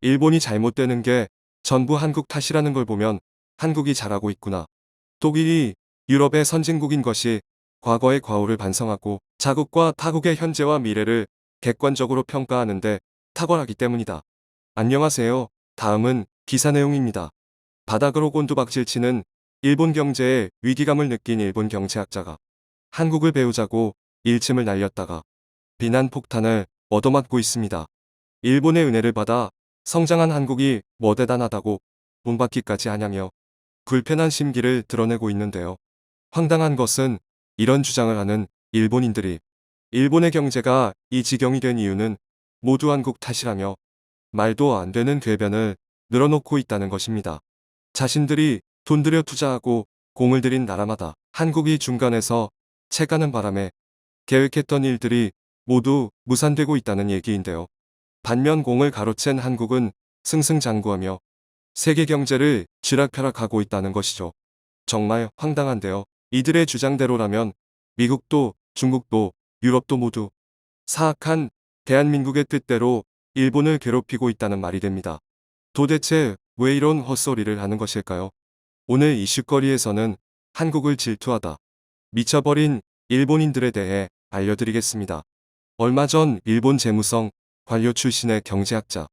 일본이 잘못되는 게 전부 한국 탓이라는 걸 보면 한국이 잘하고 있구나. 독일이 유럽의 선진국인 것이 과거의 과오를 반성하고 자국과 타국의 현재와 미래를 객관적으로 평가하는데 탁월하기 때문이다. 안녕하세요. 다음은 기사 내용입니다. 바닥으로 곤두박질치는 일본 경제에 위기감을 느낀 일본 경제학자가 한국을 배우자고 일침을 날렸다가 비난 폭탄을 얻어맞고 있습니다. 일본의 은혜를 받아 성장한 한국이 뭐 대단하다고 문받기까지 하냐며 불편한 심기를 드러내고 있는데요. 황당한 것은 이런 주장을 하는 일본인들이 일본의 경제가 이 지경이 된 이유는 모두 한국 탓이라며 말도 안 되는 궤변을 늘어놓고 있다는 것입니다. 자신들이 돈 들여 투자하고 공을 들인 나라마다 한국이 중간에서 채가는 바람에 계획했던 일들이 모두 무산되고 있다는 얘기인데요. 반면 공을 가로챈 한국은 승승장구하며 세계 경제를 쥐락펴락하고 있다는 것이죠. 정말 황당한데요. 이들의 주장대로라면 미국도 중국도 유럽도 모두 사악한 대한민국의 뜻대로 일본을 괴롭히고 있다는 말이 됩니다. 도대체 왜 이런 헛소리를 하는 것일까요? 오늘 이슈거리에서는 한국을 질투하다 미쳐버린 일본인들에 대해 알려드리겠습니다. 얼마 전 일본 재무성 관료 출신의 경제학자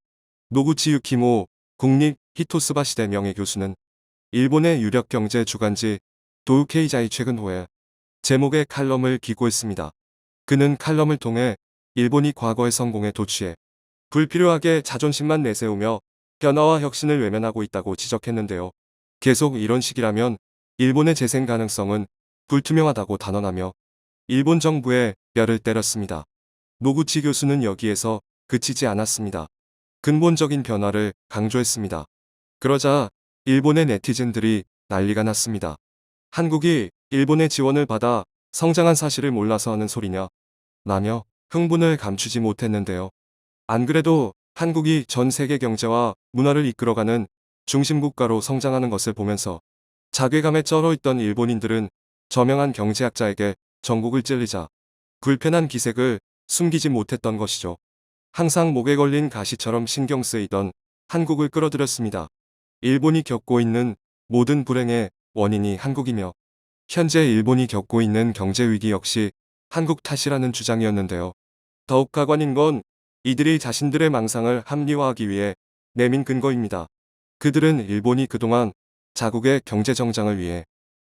노구치 유키모 국립 히토스바시대 명예교수는 일본의 유력 경제 주간지 도우케이자의 최근 호에 제목의 칼럼을 기고했습니다. 그는 칼럼을 통해 일본이 과거의 성공에 도취해 불필요하게 자존심만 내세우며 변화와 혁신을 외면하고 있다고 지적했는데요. 계속 이런 식이라면 일본의 재생 가능성은 불투명하다고 단언하며 일본 정부에 뼈를 때렸습니다. 노구치 교수는 여기에서 그치지 않았습니다. 근본적인 변화를 강조했습니다. 그러자 일본의 네티즌들이 난리가 났습니다. 한국이 일본의 지원을 받아 성장한 사실을 몰라서 하는 소리냐 라며 흥분을 감추지 못했는데요. 안 그래도 한국이 전 세계 경제와 문화를 이끌어가는 중심국가로 성장하는 것을 보면서 자괴감에 쩔어있던 일본인들은 저명한 경제학자에게 전국을 찔리자 불편한 기색을 숨기지 못했던 것이죠. 항상 목에 걸린 가시처럼 신경 쓰이던 한국을 끌어들였습니다. 일본이 겪고 있는 모든 불행의 원인이 한국이며 현재 일본이 겪고 있는 경제 위기 역시 한국 탓이라는 주장이었는데요. 더욱 가관인 건 이들이 자신들의 망상을 합리화하기 위해 내민 근거입니다. 그들은 일본이 그동안 자국의 경제 정장을 위해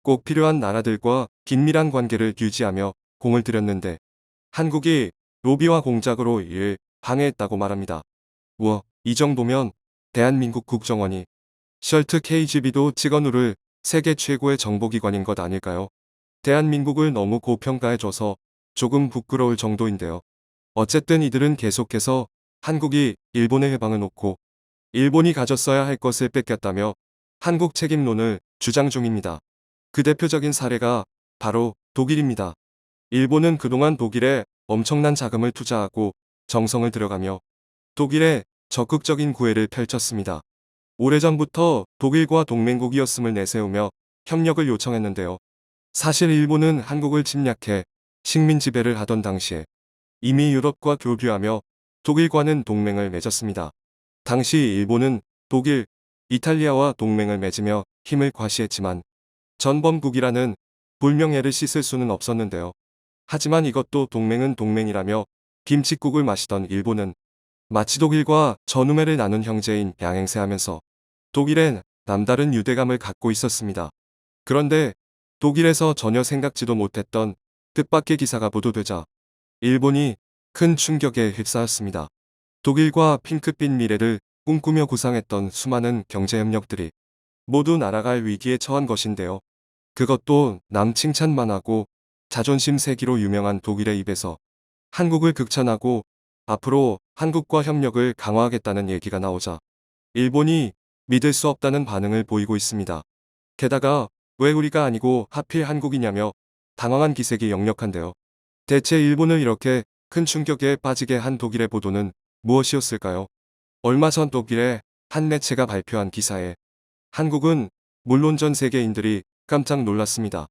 꼭 필요한 나라들과 긴밀한 관계를 유지하며 공을 들였는데 한국이 로비와 공작으로 이를 방해했다고 말합니다. 우와, 이 정도면 대한민국 국정원이 셜트 KGB도 찍어 누를 세계 최고의 정보기관인 것 아닐까요? 대한민국을 너무 고평가해줘서 조금 부끄러울 정도인데요. 어쨌든 이들은 계속해서 한국이 일본의 해방을 놓고 일본이 가졌어야 할 것을 뺏겼다며 한국 책임론을 주장 중입니다. 그 대표적인 사례가 바로 독일입니다. 일본은 그동안 독일에 엄청난 자금을 투자하고 정성을 들여가며 독일에 적극적인 구애를 펼쳤습니다. 오래전부터 독일과 동맹국이었음을 내세우며 협력을 요청했는데요. 사실 일본은 한국을 침략해 식민 지배를 하던 당시에 이미 유럽과 교류하며 독일과는 동맹을 맺었습니다. 당시 일본은 독일, 이탈리아와 동맹을 맺으며 힘을 과시했지만 전범국이라는 불명예를 씻을 수는 없었는데요. 하지만 이것도 동맹은 동맹이라며 김칫국을 마시던 일본은 마치 독일과 전우매를 나눈 형제인 양행세하면서 독일엔 남다른 유대감을 갖고 있었습니다. 그런데 독일에서 전혀 생각지도 못했던 뜻밖의 기사가 보도되자 일본이 큰 충격에 휩싸였습니다. 독일과 핑크빛 미래를 꿈꾸며 구상했던 수많은 경제협력들이 모두 날아갈 위기에 처한 것인데요. 그것도 남 칭찬만 하고 자존심 세기로 유명한 독일의 입에서 한국을 극찬하고 앞으로 한국과 협력을 강화하겠다는 얘기가 나오자 일본이 믿을 수 없다는 반응을 보이고 있습니다. 게다가 왜 우리가 아니고 하필 한국이냐며 당황한 기색이 역력한데요. 대체 일본을 이렇게 큰 충격에 빠지게 한 독일의 보도는 무엇이었을까요? 얼마 전 독일의 한 매체가 발표한 기사에 한국은 물론 전 세계인들이 깜짝 놀랐습니다.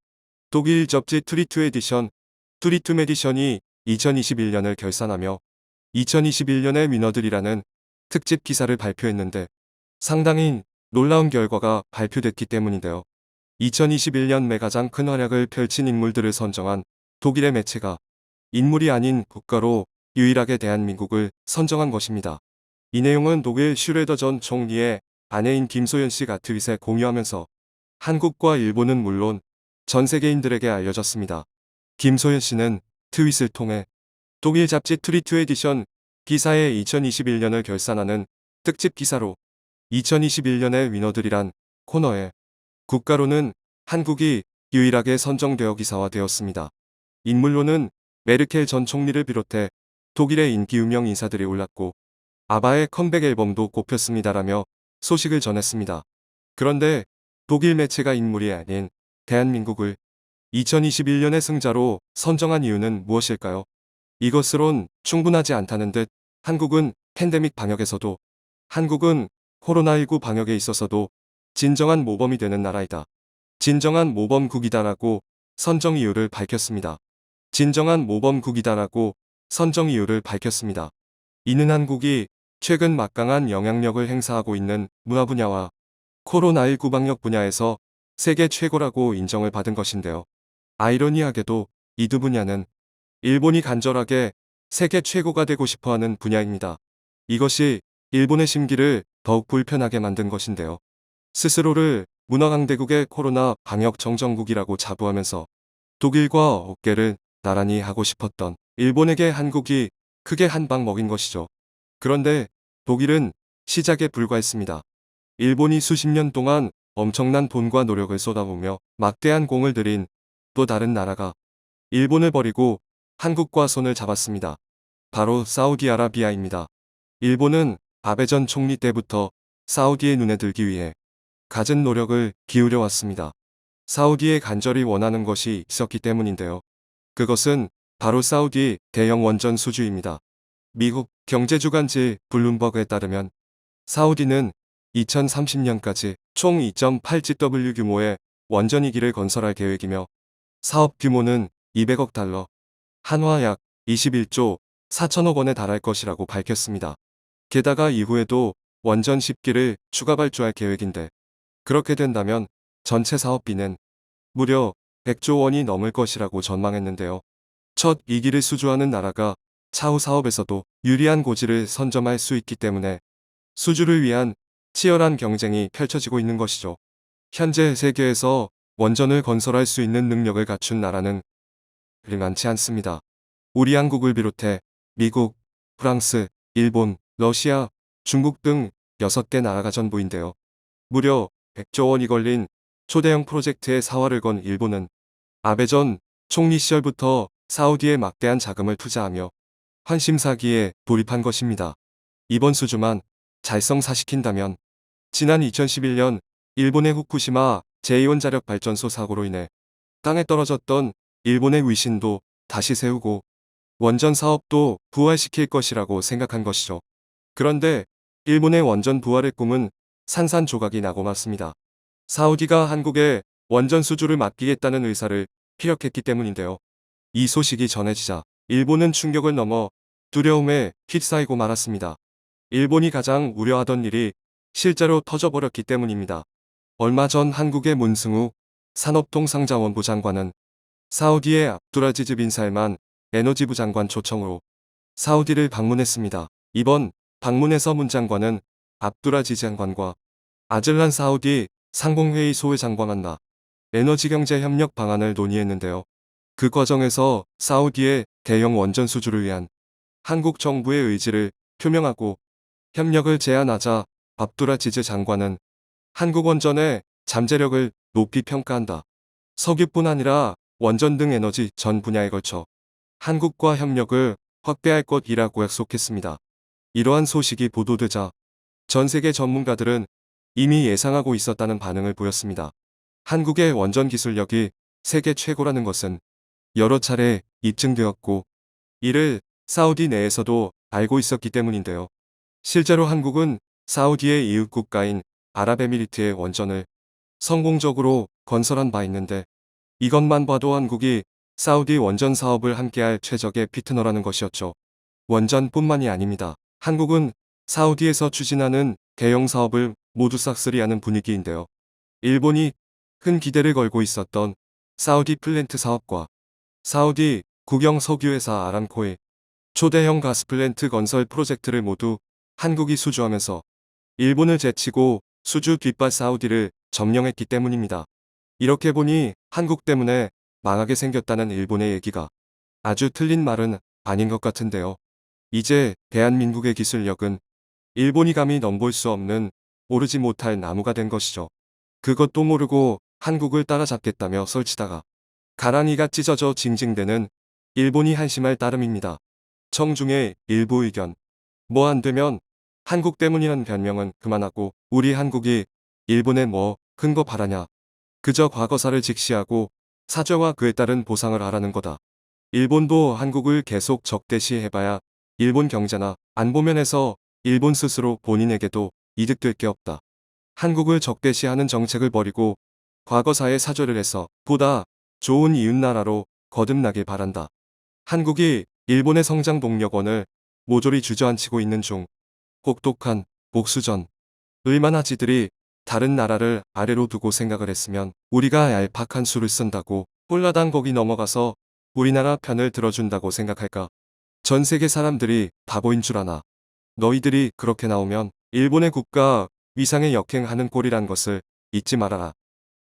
독일 잡지 투리투 에디션이 2021년을 결산하며 2021년의 위너들이라는 특집 기사를 발표했는데 상당히 놀라운 결과가 발표됐기 때문인데요. 2021년에 가장 큰 활약을 펼친 인물들을 선정한 독일의 매체가 인물이 아닌 국가로 유일하게 대한민국을 선정한 것입니다. 이 내용은 독일 슈레더 전 총리의 아내인 김소연 씨가 트윗에 공유하면서 한국과 일본은 물론 전 세계인들에게 알려졌습니다. 김소연 씨는 트윗을 통해 독일 잡지 트리투 에디션 기사의 2021년을 결산하는 특집 기사로 2021년의 위너들이란 코너에 국가로는 한국이 유일하게 선정되어 기사화되었습니다. 인물로는 메르켈 전 총리를 비롯해 독일의 인기 유명 인사들이 올랐고 아바의 컴백 앨범도 꼽혔습니다라며 소식을 전했습니다. 그런데 독일 매체가 인물이 아닌 대한민국을 2021년의 승자로 선정한 이유는 무엇일까요? 이것으론 충분하지 않다는 듯 한국은 팬데믹 방역에서도 한국은 코로나19 방역에 있어서도 진정한 모범이 되는 나라이다. 진정한 모범국이다라고 선정 이유를 밝혔습니다. 진정한 모범국이다라고 선정 이유를 밝혔습니다. 이는 한국이 최근 막강한 영향력을 행사하고 있는 문화 분야와 코로나19 방역 분야에서 세계 최고라고 인정을 받은 것인데요. 아이러니하게도 이 두 분야는 일본이 간절하게 세계 최고가 되고 싶어하는 분야입니다. 이것이 일본의 심기를 더욱 불편하게 만든 것인데요. 스스로를 문화강대국의 코로나 방역 정정국이라고 자부하면서 독일과 어깨를 나란히 하고 싶었던 일본에게 한국이 크게 한 방 먹인 것이죠. 그런데 독일은 시작에 불과했습니다. 일본이 수십 년 동안 엄청난 돈과 노력을 쏟아부으며 막대한 공을 들인 또 다른 나라가 일본을 버리고 한국과 손을 잡았습니다. 바로 사우디아라비아입니다. 일본은 아베 전 총리 때부터 사우디의 눈에 들기 위해 갖은 노력을 기울여 왔습니다. 사우디에 간절히 원하는 것이 있었기 때문인데요. 그것은 바로 사우디 대형 원전 수주입니다. 미국 경제주간지 블룸버그에 따르면 사우디는 2030년까지 총 2.8GW 규모의 원전 2기를 건설할 계획이며 사업 규모는 200억 달러, 한화 약 21조 4천억 원에 달할 것이라고 밝혔습니다. 게다가 이후에도 원전 10기를 추가 발주할 계획인데 그렇게 된다면 전체 사업비는 무려 100조 원이 넘을 것이라고 전망했는데요. 첫 2기를 수주하는 나라가 차후 사업에서도 유리한 고지를 선점할 수 있기 때문에 수주를 위한 치열한 경쟁이 펼쳐지고 있는 것이죠. 현재 세계에서 원전을 건설할 수 있는 능력을 갖춘 나라는 많지 않습니다. 우리 한국을 비롯해 미국, 프랑스, 일본, 러시아, 중국 등 6개 나라가 전부인데요. 무려 100조 원이 걸린 초대형 프로젝트에 사활을 건 일본은 아베 전 총리 시절부터 사우디에 막대한 자금을 투자하며 환심사기에 돌입한 것입니다. 이번 수주만 잘성사시킨다면 지난 2011년 일본의 후쿠시마 제2원자력 발전소 사고로 인해 땅에 떨어졌던 일본의 위신도 다시 세우고 원전 사업도 부활시킬 것이라고 생각한 것이죠. 그런데 일본의 원전 부활의 꿈은 산산조각이 나고 말습니다. 사우디가 한국에 원전 수주를 맡기겠다는 의사를 피력했기 때문인데요. 이 소식이 전해지자 일본은 충격을 넘어 두려움에 휩싸이고 말았습니다. 일본이 가장 우려하던 일이 실제로 터져버렸기 때문입니다. 얼마 전 한국의 문승우 산업통상자원부 장관은 사우디의 압두라지즈 빈 살만 에너지부 장관 초청으로 사우디를 방문했습니다. 이번 방문에서 문 장관은 압두라지즈 장관과 아즐란 사우디 상공회의 소회장과 만나 에너지경제 협력 방안을 논의했는데요. 그 과정에서 사우디의 대형 원전 수주를 위한 한국 정부의 의지를 표명하고 협력을 제안하자 압두라지즈 장관은 한국 원전의 잠재력을 높이 평가한다. 석유뿐 아니라 원전 등 에너지 전 분야에 걸쳐 한국과 협력을 확대할 것이라고 약속했습니다. 이러한 소식이 보도되자 전 세계 전문가들은 이미 예상하고 있었다는 반응을 보였습니다. 한국의 원전 기술력이 세계 최고라는 것은 여러 차례 입증되었고 이를 사우디 내에서도 알고 있었기 때문인데요. 실제로 한국은 사우디의 이웃 국가인 아랍에미리트의 원전을 성공적으로 건설한 바 있는데 이것만 봐도 한국이 사우디 원전 사업을 함께할 최적의 피트너라는 것이었죠. 원전뿐만이 아닙니다. 한국은 사우디에서 추진하는 대형 사업을 모두 싹쓸이하는 분위기인데요. 일본이 큰 기대를 걸고 있었던 사우디 플랜트 사업과 사우디 국영 석유회사 아람코의 초대형 가스플랜트 건설 프로젝트를 모두 한국이 수주하면서 일본을 제치고 수주 뒷발 사우디를 점령했기 때문입니다. 이렇게 보니 한국 때문에 망하게 생겼다는 일본의 얘기가 아주 틀린 말은 아닌 것 같은데요. 이제 대한민국의 기술력은 일본이 감히 넘볼 수 없는 오르지 못할 나무가 된 것이죠. 그것도 모르고 한국을 따라잡겠다며 설치다가 가랑이가 찢어져 징징대는 일본이 한심할 따름입니다. 청중의 일부 의견. 뭐 안 되면 한국 때문이란 변명은 그만하고 우리 한국이 일본에 뭐 큰 거 바라냐. 그저 과거사를 직시하고 사죄와 그에 따른 보상을 하라는 거다. 일본도 한국을 계속 적대시해봐야 일본 경제나 안보 면에서 일본 스스로 본인에게도 이득될 게 없다. 한국을 적대시하는 정책을 버리고 과거사에 사죄를 해서 보다 좋은 이웃나라로 거듭나길 바란다. 한국이 일본의 성장 동력원을 모조리 주저앉히고 있는 중 혹독한 복수전 을만한 지들이 다른 나라를 아래로 두고 생각을 했으면 우리가 얄팍한 수를 쓴다고 홀라당 거기 넘어가서 우리나라 편을 들어준다고 생각할까? 전 세계 사람들이 바보인 줄 아나. 너희들이 그렇게 나오면 일본의 국가 위상에 역행하는 꼴이란 것을 잊지 말아라.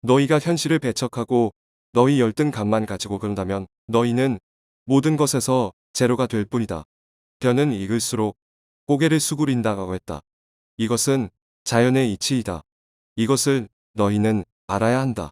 너희가 현실을 배척하고 너희 열등감만 가지고 그런다면 너희는 모든 것에서 제로가 될 뿐이다. 벼는 익을수록 고개를 수그린다고 했다. 이것은 자연의 이치이다. 이것을 너희는 알아야 한다.